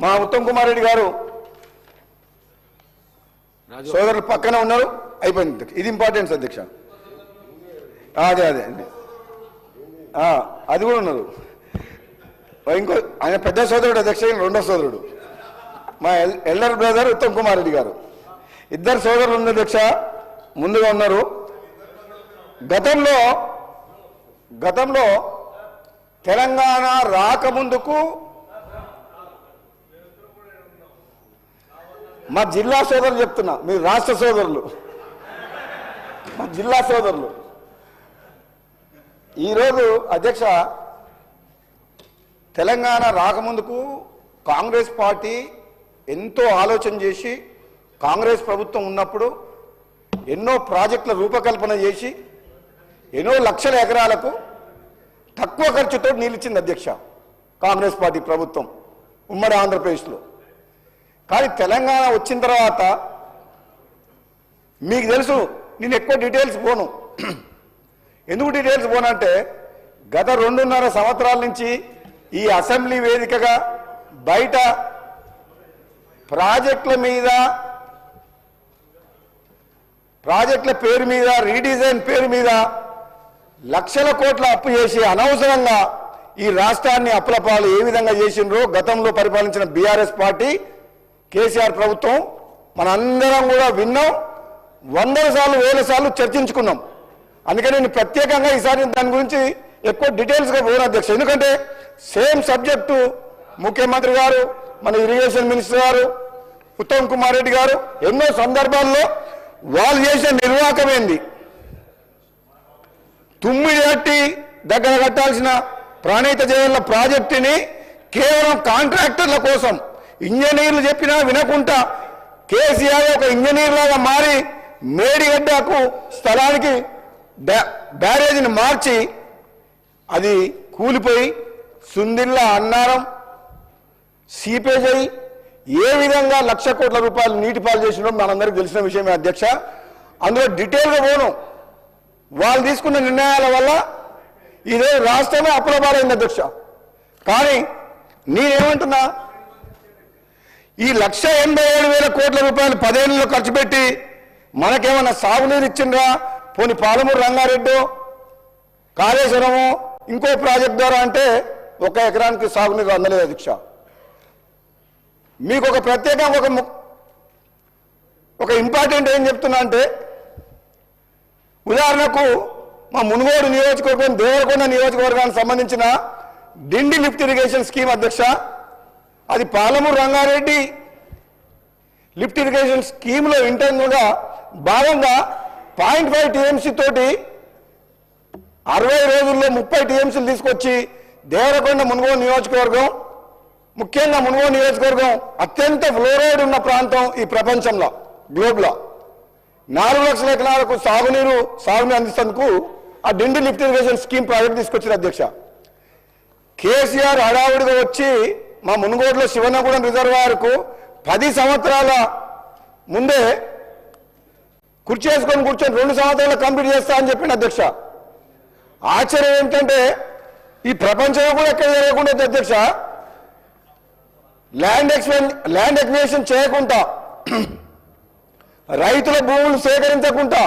మా ఉత్తమ్ కుమార్ రెడ్డి గారు సోదరులు పక్కన ఉన్నారు. అయిపోయింది. ఇది ఇంపార్టెన్స్ అధ్యక్ష. అదే అదే అది కూడా ఉన్నారు. ఇంకో ఆయన పెద్ద సోదరుడు అధ్యక్ష, రెండో సోదరుడు మా ఎల్డర్ బ్రదర్ ఉత్తమ్ కుమార్ రెడ్డి గారు. ఇద్దరు సోదరులు ఉన్న అధ్యక్ష ముందుగా ఉన్నారు. గతంలో తెలంగాణ రాకముందుకు మా జిల్లా సోదరులు చెప్తున్నా, మీరు రాష్ట్ర సోదరులు, మా జిల్లా సోదరులు ఈరోజు అధ్యక్ష తెలంగాణ రాకముందుకు కాంగ్రెస్ పార్టీ ఎంతో ఆలోచన చేసి కాంగ్రెస్ ప్రభుత్వం ఉన్నప్పుడు ఎన్నో ప్రాజెక్టుల రూపకల్పన చేసి ఎన్నో లక్షల ఎకరాలకు తక్కువ ఖర్చుతో నీళ్ళిచ్చింది అధ్యక్ష కాంగ్రెస్ పార్టీ ప్రభుత్వం ఉమ్మడి ఆంధ్రప్రదేశ్లో. కానీ తెలంగాణ వచ్చిన తర్వాత మీకు తెలుసు, నేను ఎక్కువ డీటెయిల్స్ పోను. ఎందుకు డీటెయిల్స్ పోనంటే గత 2.5 సంవత్సరాల నుంచి ఈ అసెంబ్లీ వేదికగా బయట ప్రాజెక్టుల పేరు మీద రీడిజైన్ పేరు మీద లక్షల కోట్ల అప్పు చేసి అనవసరంగా ఈ రాష్ట్రాన్ని అప్పుల పాలు ఏ విధంగా చేసిండ్రో గతంలో పరిపాలించిన బీఆర్ఎస్ పార్టీ కేసీఆర్ ప్రభుత్వం మనందరం కూడా విన్నాం, 100 సార్లు 1000 సార్లు చర్చించుకున్నాం. అందుకని నేను ప్రత్యేకంగా ఈసారి దాని గురించి ఎక్కువ డీటెయిల్స్గా పోను అధ్యక్ష. ఎందుకంటే సేమ్ సబ్జెక్టు ముఖ్యమంత్రి గారు, మన ఇరిగేషన్ మినిస్టర్ గారు ఉత్తమ్ కుమార్ రెడ్డి గారు ఎన్నో సందర్భాల్లో వాళ్ళు చేసిన నిర్వాహకమైంది. తుమ్మిడి దగ్గర కట్టాల్సిన ప్రాణహిత జయల ప్రాజెక్టుని కేవలం కాంట్రాక్టర్ల కోసం ఇంజనీర్లు చెప్పినా వినకుండా కేసీఆర్ ఒక ఇంజనీర్ లాగా మారి మేడిగడ్డకు స్థలానికి బ్యారేజీని మార్చి అది కూలిపోయి సుందిల్లా అన్నారం సీపేజ్ అయి ఏ విధంగా 1,00,000 కోట్ల రూపాయలు నీటిపాలు చేసినో మనందరికీ తెలిసిన విషయమే అధ్యక్ష. అందులో డీటెయిల్గా పోను. వాళ్ళు తీసుకున్న నిర్ణయాల వల్ల ఇదే రాష్ట్రమే అప్పుల పాలైంది అధ్యక్ష. కానీ నేనేమంటున్నా, ఈ 1,87,000 కోట్ల రూపాయలు 10 ఏళ్ళలో ఖర్చు పెట్టి మనకేమన్నా సాగునీరు ఇచ్చిండ్రా? పోని పాలమూరు రంగారెడ్డి కాళేశ్వరము ఇంకో ప్రాజెక్ట్ ద్వారా అంటే 1 ఎకరానికి సాగునీరు అందలేదు అధ్యక్ష. మీకు ఒక ప్రత్యేకంగా ఒక ఇంపార్టెంట్ ఏం చెప్తున్నా అంటే, ఉదాహరణకు మా మునుగోడు నియోజకవర్గం దేవరకొండ నియోజకవర్గానికి సంబంధించిన డిండి లిఫ్ట్ ఇరిగేషన్ స్కీమ్ అధ్యక్ష, అది పాలమూరు రంగారెడ్డి లిఫ్ట్ ఇరిగేషన్ స్కీమ్లో ఇంటర్నల్గా భాగంగా 0.5 TMC తోటి 60 రోజుల్లో 30 TMCలు తీసుకొచ్చి దేవరకొండ మునుగోడు నియోజకవర్గం, ముఖ్యంగా మునుగోడు నియోజకవర్గం అత్యంత ఫ్లోరైడ్ ఉన్న ప్రాంతం ఈ ప్రపంచంలో గ్లోబ్లో 4 లక్షల ఎకరాలకు సాగునీరు అందిస్తేందుకు ఆ డిండి లిఫ్ట్ ఇరిగేషన్ స్కీమ్ ప్రాజెక్ట్ తీసుకొచ్చిన అధ్యక్ష. కేసీఆర్ హడావుడిగా వచ్చి మా మునుగోడులో శివనగూడెం రిజర్వాయర్కు 10 సంవత్సరాల ముందే కూర్చొని 2 సంవత్సరాలు కంప్లీట్ చేస్తా అని చెప్పిన అధ్యక్ష. ఆశ్చర్యం ఏంటంటే ఈ ప్రపంచంలో కూడా ఎక్కడ జరగకుండా అధ్యక్ష, ల్యాండ్ ఎక్విజిషన్ చేయకుండా, రైతుల భూములు సేకరించకుండా,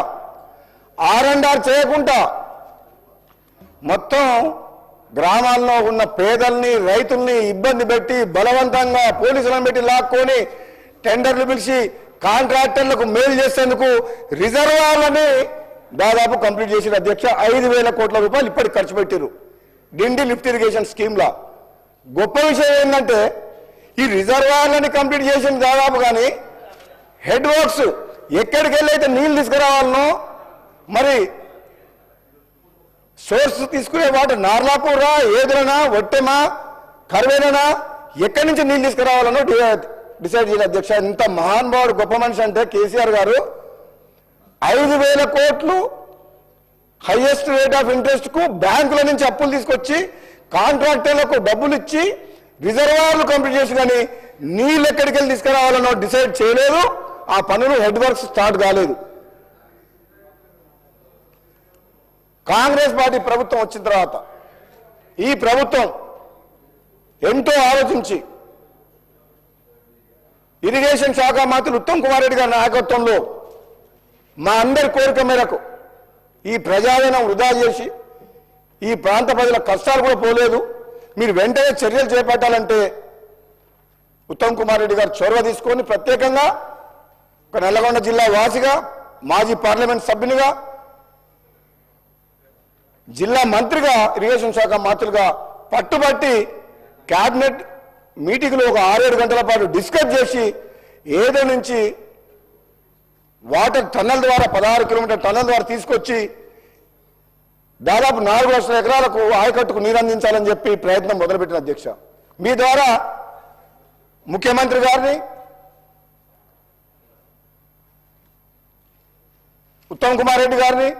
R&R చేయకుండా మొత్తం గ్రామాల్లో ఉన్న పేదల్ని రైతుల్ని ఇబ్బంది పెట్టి బలవంతంగా పోలీసులను పెట్టి లాక్కొని టెండర్లు పిలిచి కాంట్రాక్టర్లకు మేలు చేసేందుకు రిజర్వాయర్లని దాదాపు కంప్లీట్ చేసిన అధ్యక్ష. 5,000 కోట్ల రూపాయలు ఇప్పటికి ఖర్చు పెట్టారు డిండి లిఫ్ట్ ఇరిగేషన్ స్కీమ్లో. గొప్ప విషయం ఏంటంటే ఈ రిజర్వాయర్లని కంప్లీట్ చేసిన దాదాపు, కానీ హెడ్ వర్క్స్ ఎక్కడికి వెళ్ళైతే నీళ్ళు తీసుకురావాలనో, మరి సోర్స్ తీసుకునే వాటి నార్లాపూరా, ఏదులనా, ఒట్టెమా, కర్వేనా, ఎక్కడి నుంచి నీళ్ళు తీసుకురావాలనో డిసైడ్ చేయాలి అధ్యక్ష. ఇంత మహానుభావుడు గొప్ప మనిషి అంటే కేసీఆర్ గారు 5,000 కోట్లు హైయెస్ట్ రేట్ ఆఫ్ ఇంట్రెస్ట్కు బ్యాంకుల నుంచి అప్పులు తీసుకొచ్చి కాంట్రాక్టర్లకు డబ్బులు ఇచ్చి రిజర్వాయర్లు కంప్లీట్ చేసి కానీ నీళ్ళు ఎక్కడికి వెళ్ళి తీసుకురావాలనో డిసైడ్ చేయలేదు. ఆ పనులు హెడ్ వర్క్స్ స్టార్ట్ కాలేదు. కాంగ్రెస్ పార్టీ ప్రభుత్వం వచ్చిన తర్వాత ఈ ప్రభుత్వం ఎంతో ఆలోచించి ఇరిగేషన్ శాఖ మంత్రి ఉత్తమ్ కుమార్ రెడ్డి గారి నాయకత్వంలో మా అందరి కోరిక మేరకు ఈ ప్రజాధనం వృధా చేసి ఈ ప్రాంత ప్రజల కష్టాలు కూడా పోలేదు, మీరు వెంటనే చర్యలు చేపట్టాలంటే ఉత్తమ్ కుమార్ రెడ్డి గారు చొరవ తీసుకొని ప్రత్యేకంగా ఒక నల్లగొండ జిల్లా వాసిగా, మాజీ పార్లమెంట్ సభ్యునిగా, జిల్లా మంత్రిగా, ఇరిగేషన్ శాఖ మంత్రులుగా పట్టుబట్టి క్యాబినెట్ మీటింగ్లో ఒక 6-7 గంటల పాటు డిస్కస్ చేసి ఏదో నుంచి వాటర్ టన్నల్ ద్వారా 16 కిలోమీటర్ టన్నల్ ద్వారా తీసుకొచ్చి దాదాపు 4 లక్షల ఎకరాలకు ఆయకట్టుకు నీరు అందించాలని చెప్పి ప్రయత్నం మొదలుపెట్టిన అధ్యక్ష. మీ ద్వారా ముఖ్యమంత్రి గారిని, ఉత్తమ్ కుమార్ రెడ్డి గారిని,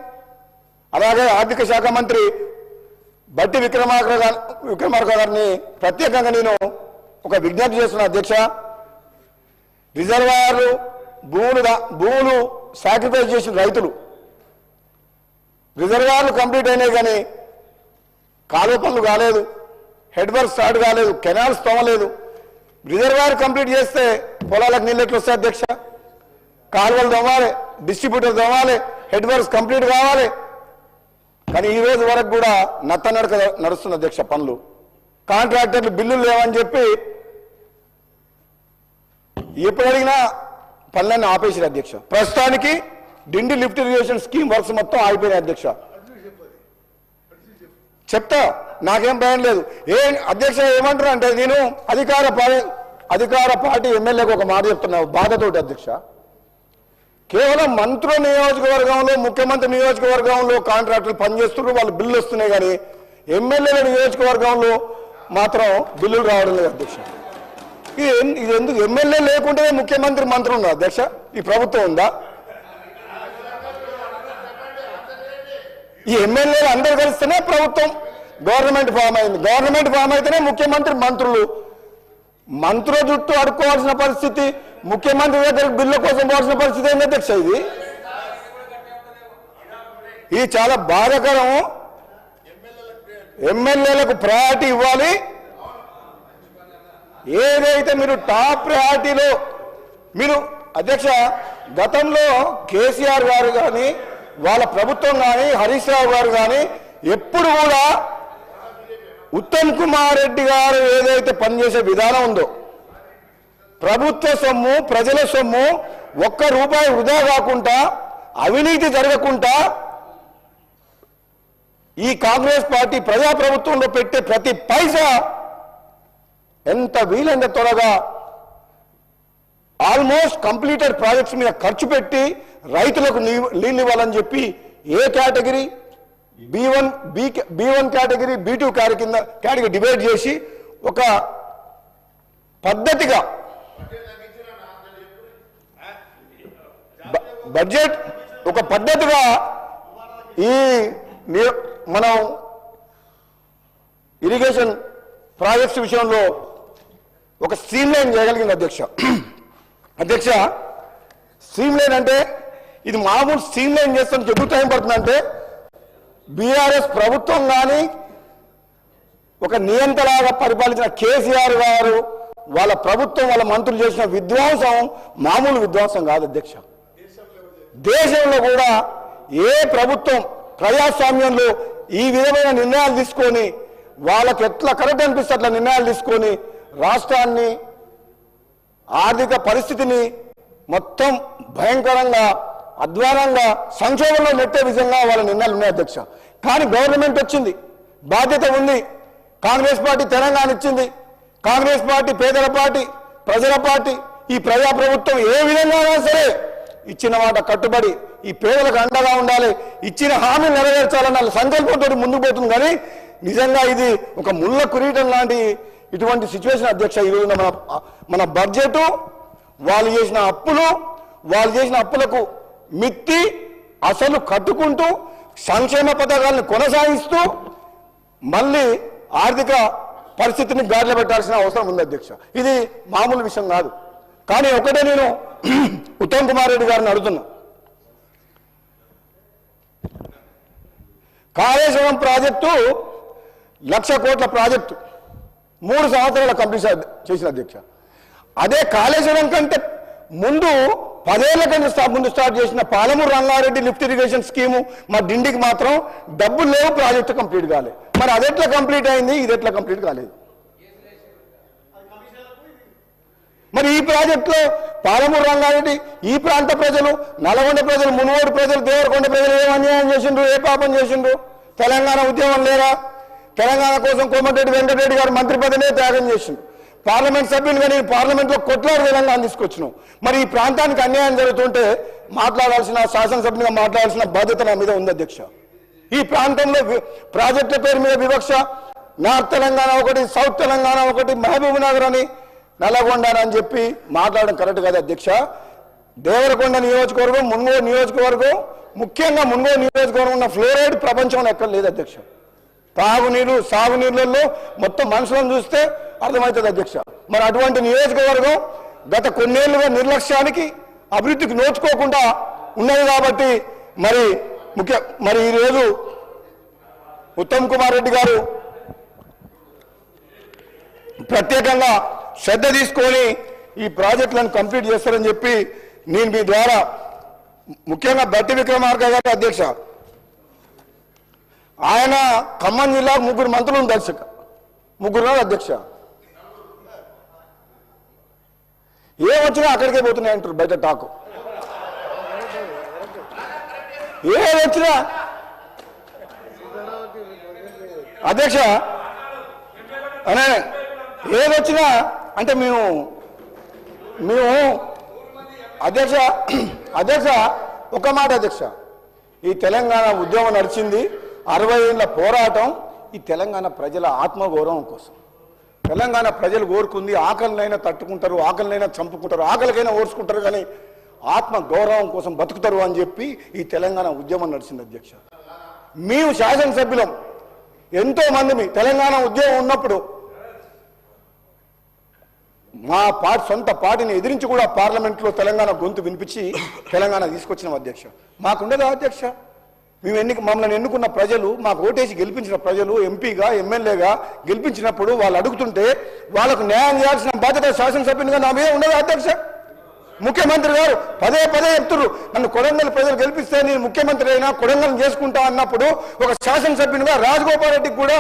అలాగే ఆర్థిక శాఖ మంత్రి బట్టి విక్రమార్క గారిని ప్రత్యేకంగా నేను ఒక విజ్ఞప్తి చేస్తున్నా అధ్యక్ష. రిజర్వాయర్లు భూములు సాక్రిఫైస్ చేసిన రైతులు రిజర్వాయర్లు కంప్లీట్ అయినాయి కానీ కాలువ పనులు కాలేదు, హెడ్ వర్క్ స్టార్ట్ కాలేదు, కెనాల్స్ తోమలేదు. రిజర్వాయర్ కంప్లీట్ చేస్తే పొలాలకు నీళ్ళు ఎట్లా వస్తాయి అధ్యక్ష? కాలువలు తోమాలి, డిస్ట్రిబ్యూటర్ తోమాలి, హెడ్ వర్క్స్ కంప్లీట్ కావాలి. కానీ ఈ రోజు వరకు కూడా నత్తనడక నడుస్తున్న అధ్యక్ష పనులు. కాంట్రాక్టర్లు బిల్లులు లేవని చెప్పి ఎప్పుడు అడిగినా పనులన్నీ ఆపేసారు అధ్యక్ష. ప్రస్తుతానికి డిండి లిఫ్ట్ ఇరిగేషన్ స్కీమ్ వర్క్స్ మొత్తం ఆగిపోయినాయి అధ్యక్ష. చెప్తా, నాకేం భయం లేదు. అధ్యక్ష ఏమంటారు అంటే, నేను అధికార పార్టీ ఎమ్మెల్యేకి ఒక మాట చెప్తున్నా బాధతోటి అధ్యక్ష. కేవలం మంత్రుల నియోజకవర్గంలో, ముఖ్యమంత్రి నియోజకవర్గంలో కాంట్రాక్టర్లు పనిచేస్తున్నారు, వాళ్ళు బిల్లు వస్తున్నాయి కానీ ఎమ్మెల్యేల నియోజకవర్గంలో మాత్రం బిల్లులు రావడం లేదు అధ్యక్ష. ఇది ఎందుకు? ఎమ్మెల్యే లేకుంటే ముఖ్యమంత్రి మంత్రులు ఉన్నారు అధ్యక్ష. ఈ ప్రభుత్వం ఉందా? ఈ ఎమ్మెల్యేలు అందరూ కలిస్తేనే ప్రభుత్వం గవర్నమెంట్ ఫామ్ అయింది. గవర్నమెంట్ ఫామ్ అయితేనే ముఖ్యమంత్రి మంత్రులు. మంత్రుల చుట్టూ అడుక్కోవాల్సిన పరిస్థితి, ముఖ్యమంత్రి దగ్గర బిల్లు కోసం పోవాల్సిన పరిస్థితి ఏంటి అధ్యక్ష? ఇది చాలా బాధాకరం. ఎమ్మెల్యేలకు ప్రయారిటీ ఇవ్వాలి. ఏదైతే మీరు టాప్ ప్రయారిటీలో మీరు అధ్యక్ష, గతంలో కేసీఆర్ గారు కానీ, వాళ్ళ ప్రభుత్వం కానీ, హరీష్ రావు గారు కానీ ఎప్పుడు కూడా ఉత్తమ్ కుమార్ రెడ్డి గారు ఏదైతే పనిచేసే విధానం ఉందో, ప్రభుత్వ సొమ్ము, ప్రజల సొమ్ము, ₹1 వృధా కాకుండా, అవినీతి జరగకుండా ఈ కాంగ్రెస్ పార్టీ ప్రజాప్రభుత్వంలో పెట్టే ప్రతి పైసా ఎంత వీలైనంత త్వరగా ఆల్మోస్ట్ కంప్లీటెడ్ ప్రాజెక్ట్స్ మీద ఖర్చు పెట్టి రైతులకు నీళ్ళు ఇవ్వాలని చెప్పి A category, B1 category, B2 category divide చేసి ఒక పద్ధతిగా బడ్జెట్ ఒక పద్ధతిగా ఈ మనం ఇరిగేషన్ ప్రాజెక్ట్స్ విషయంలో ఒక స్ట్రీమ్లైన్ చేయగలిగింది అధ్యక్ష. అధ్యక్ష, స్ట్రీమ్లైన్ అంటే ఇది మామూలు స్ట్రీమ్లైన్ చేస్తాను ఎక్కువ టైం పడుతుందంటే, బీఆర్ఎస్ ప్రభుత్వం కానీ ఒక నియంతలాగా పరిపాలించిన కేసీఆర్ గారు, వాళ్ళ ప్రభుత్వం, వాళ్ళ మంత్రులు చేసిన విధ్వంసం మామూలు విధ్వంసం కాదు అధ్యక్ష. దేశంలో కూడా ఏ ప్రభుత్వం ప్రజాస్వామ్యంలో ఈ విధమైన నిర్ణయాలు తీసుకొని, వాళ్ళకి ఎట్లా కరెక్ట్ అనిపిస్తే అట్లా నిర్ణయాలు తీసుకొని రాష్ట్రాన్ని, ఆర్థిక పరిస్థితిని మొత్తం భయంకరంగా, అధ్వానంగా, సంక్షోభంలో నెట్టే విధంగా వాళ్ళ నిర్ణయాలు ఉన్నాయి అధ్యక్ష. కానీ గవర్నమెంట్ వచ్చింది, బాధ్యత ఉంది. కాంగ్రెస్ పార్టీ తెలంగాణ ఇచ్చింది. కాంగ్రెస్ పార్టీ పేదల పార్టీ, ప్రజల పార్టీ. ఈ ప్రజాప్రభుత్వం ఏ విధంగా సరే ఇచ్చిన మాట కట్టుబడి ఈ పేదలకు అండగా ఉండాలి, ఇచ్చిన హామీ నెరవేర్చాలన్న సంకల్పంతో ముందుకు పోతుంది. కానీ నిజంగా ఇది ఒక ముళ్ళ కురీటం లాంటి ఇటువంటి సిచ్యువేషన్ అధ్యక్ష. ఈరోజు మన బడ్జెట్, వాళ్ళు చేసిన అప్పులకు మిత్తి అసలు కట్టుకుంటూ సంక్షేమ పథకాలను కొనసాగిస్తూ మళ్ళీ ఆర్థిక పరిస్థితిని గాడిలో పెట్టాల్సిన అవసరం ఉంది అధ్యక్ష. ఇది మామూలు విషయం కాదు. కానీ ఒకటే నేను ఉత్తమ్ కుమార్ రెడ్డి గారిని అడుగుతున్నా, కాళేశ్వరం ప్రాజెక్టు 1,00,000 కోట్ల ప్రాజెక్టు 3 సంవత్సరాల కంప్లీట్ చేసిన అధ్యక్ష. అదే కాళేశ్వరం కంటే ముందు 10 ఏళ్ల కంటే ముందు స్టార్ట్ చేసిన Palamuru Rangareddy lift irrigation scheme మా డిండికి మాత్రం డబ్బులు లేవు, ప్రాజెక్టు కంప్లీట్ కాలేదు. మరి అది ఎట్లా కంప్లీట్ అయింది, ఇది ఎట్లా కంప్లీట్ కాలేదు? మరి ఈ ప్రాజెక్టులో పాలమూరు రంగారెడ్డి ఈ ప్రాంత ప్రజలు, నల్గొండ ప్రజలు, మునుగోడు ప్రజలు, దేవరకొండ ప్రజలు ఏం అన్యాయం చేసిండ్రు, ఏ పాపం చేసిండ్రు? తెలంగాణ ఉద్యమం లేరా? తెలంగాణ కోసం కోమటిరెడ్డి వెంకటరెడ్డి గారు మంత్రి పదవినే త్యాగం చేసిండు. పార్లమెంట్ సభ్యులుగా నేను పార్లమెంట్లో కొట్లాడు తెలంగాణ తీసుకొచ్చినాం. మరి ఈ ప్రాంతానికి అన్యాయం జరుగుతుంటే మాట్లాడాల్సిన, శాసనసభ్యునిగా మాట్లాడాల్సిన బాధ్యత నా మీద ఉంది అధ్యక్ష. ఈ ప్రాంతంలో ప్రాజెక్టుల పేరు మీద వివక్ష, నార్త్ తెలంగాణ ఒకటి, సౌత్ తెలంగాణ ఒకటి, మహబూబ్ నగర్ అని, నల్లగొండ అని చెప్పి మాట్లాడడం కరెక్ట్ కాదు అధ్యక్ష. దేవరకొండ నియోజకవర్గం, మున్గోడు నియోజకవర్గం, ముఖ్యంగా మున్గోడు నియోజకవర్గం ఉన్న ఫ్లోరైడ్ ప్రపంచంలో ఎక్కడ లేదు అధ్యక్ష. తాగునీరు, సాగునీళ్ళల్లో మొత్తం మనుషులను చూస్తే అర్థమవుతుంది అధ్యక్ష. మరి అటువంటి నియోజకవర్గం గత కొన్నేళ్లుగా నిర్లక్ష్యానికి, అభివృద్ధికి నోచుకోకుండా ఉన్నది కాబట్టి మరి ఈరోజు ఉత్తమ్ కుమార్ రెడ్డి గారు ప్రత్యేకంగా శ్రద్ధ తీసుకొని ఈ ప్రాజెక్టులను కంప్లీట్ చేస్తారని చెప్పి నేను మీ ద్వారా ముఖ్యంగా బట్టి విక్రమార్క గారు అధ్యక్ష, ఆయన ఖమ్మం జిల్లా 3 మంత్రులు ఉంటారు, 3 అధ్యక్ష. ఏమొచ్చినా అక్కడికే పోతున్నాయి అంటారు బయట టాకు. ఏదొచ్చినా అధ్యక్ష అనే ఏదొచ్చినా అంటే మేము అధ్యక్ష ఒక మాట అధ్యక్ష, ఈ తెలంగాణ ఉద్యమం నడిచింది 60 ఏళ్ల పోరాటం ఈ తెలంగాణ ప్రజల ఆత్మగౌరవం కోసం. తెలంగాణ ప్రజలు కోరుకుంది ఆకలినైనా తట్టుకుంటారు, ఆకలినైనా చంపుకుంటారు, ఆకలికైనా ఓర్చుకుంటారు, కానీ ఆత్మ గౌరవం కోసం బతుకుతారు అని చెప్పి ఈ తెలంగాణ ఉద్యమం నడిచింది అధ్యక్ష. మేము శాసనసభ్యులం ఎంతో మంది తెలంగాణ ఉద్యమం ఉన్నప్పుడు మా సొంత పార్టీని ఎదిరించి కూడా పార్లమెంట్లో తెలంగాణ గొంతు వినిపించి తెలంగాణ తీసుకొచ్చినాం అధ్యక్ష. మాకుండదా అధ్యక్ష? మమ్మల్ని ఎన్నుకున్న ప్రజలు, మాకు ఓటేసి గెలిపించిన ప్రజలు, ఎంపీగా ఎమ్మెల్యేగా గెలిపించినప్పుడు వాళ్ళు అడుగుతుంటే వాళ్ళకు న్యాయం చేయాల్సిన బాధ్యత శాసనసభ్యునిగా నా మీద ఉండదు అధ్యక్ష. ముఖ్యమంత్రి గారు పదే చెప్తున్నారు, నన్ను కొడంగల్ ప్రజలు గెలిపిస్తే నేను ముఖ్యమంత్రి అయినా కొడంగల్ చేసుకుంటా అన్నప్పుడు ఒక శాసనసభ్యునిగా రాజగోపాల్ రెడ్డికి కూడా